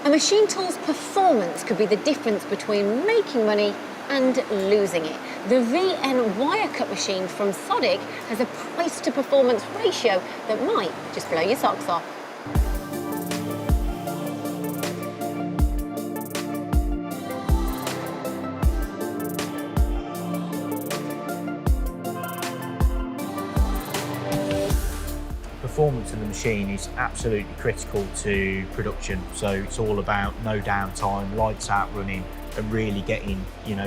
A machine tool's performance could be the difference between making money and losing it. The VN wire cut machine from Sodick has a price to performance ratio that might just blow your socks off. Performance of the machine is absolutely critical to production, so it's all about no downtime, lights out running, and really getting,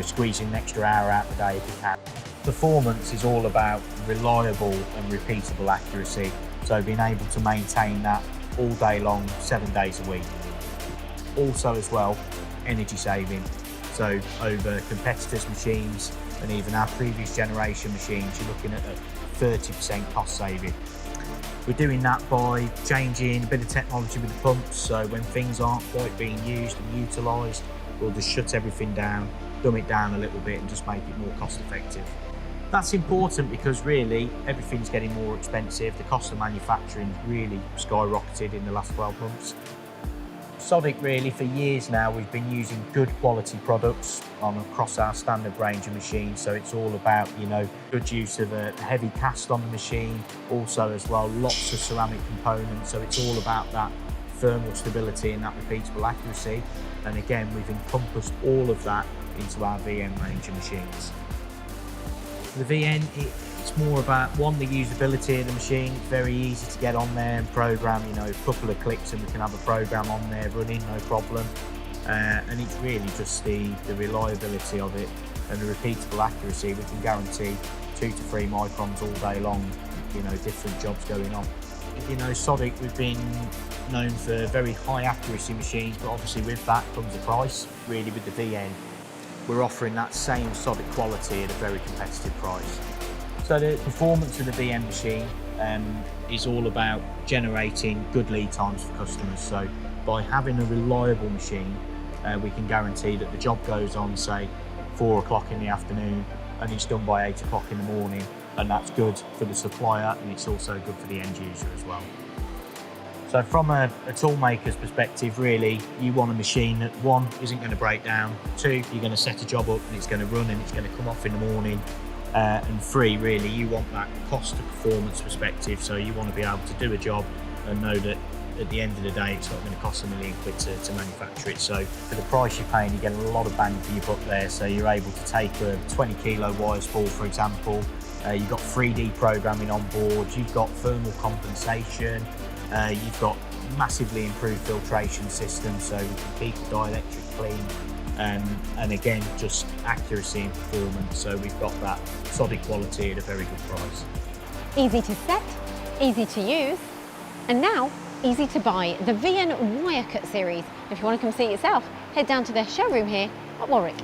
squeezing an extra hour out the day if you can. Performance is all about reliable and repeatable accuracy, so being able to maintain that all day long, 7 days a week. Also as well, energy saving, so over competitors' machines and even our previous generation machines, you're looking at a 30% cost saving. We're doing that by changing a bit of technology with the pumps, so when things aren't quite being used and utilised, we'll just shut everything down, dumb it down a little bit and just make it more cost effective. That's important because really everything's getting more expensive. The cost of manufacturing really skyrocketed in the last 12 months. Sodick really, for years now, we've been using good quality products across our standard range of machines. So it's all about, good use of a heavy cast on the machine. Also as well, lots of ceramic components. So it's all about that thermal stability and that repeatable accuracy. And again, we've encompassed all of that into our VN range of machines. The VN, it's more about, one, the usability of the machine. It's very easy to get on there and program, a couple of clicks and we can have a program on there running, no problem. And it's really just the reliability of it and the repeatable accuracy. We can guarantee 2 to 3 microns all day long, different jobs going on. Sodick, we've been known for very high accuracy machines, but obviously with that comes a price. Really with the VN, we're offering that same Sodick quality at a very competitive price. So the performance of the VN machine is all about generating good lead times for customers. So by having a reliable machine, we can guarantee that the job goes on, say, 4 o'clock in the afternoon and it's done by 8 o'clock in the morning, and that's good for the supplier and it's also good for the end user as well. So from a tool maker's perspective, really, you want a machine that, 1, isn't going to break down, 2, you're going to set a job up and it's going to run and it's going to come off in the morning, and 3, really, you want that cost to performance perspective, so you want to be able to do a job and know that at the end of the day it's not going to cost £1 million to manufacture it. So for the price you're paying, you get a lot of bang for your buck there. So you're able to take a 20 kilo wire spool, for example, you've got 3D programming on board, you've got thermal compensation, you've got massively improved filtration systems, so we can keep the dielectric clean, and again, just accuracy and performance. So we've got that Sodick quality at a very good price. Easy to set, easy to use, and now easy to buy. The VN wire cut series. If you want to come see it yourself, head down to their showroom here at Warwick.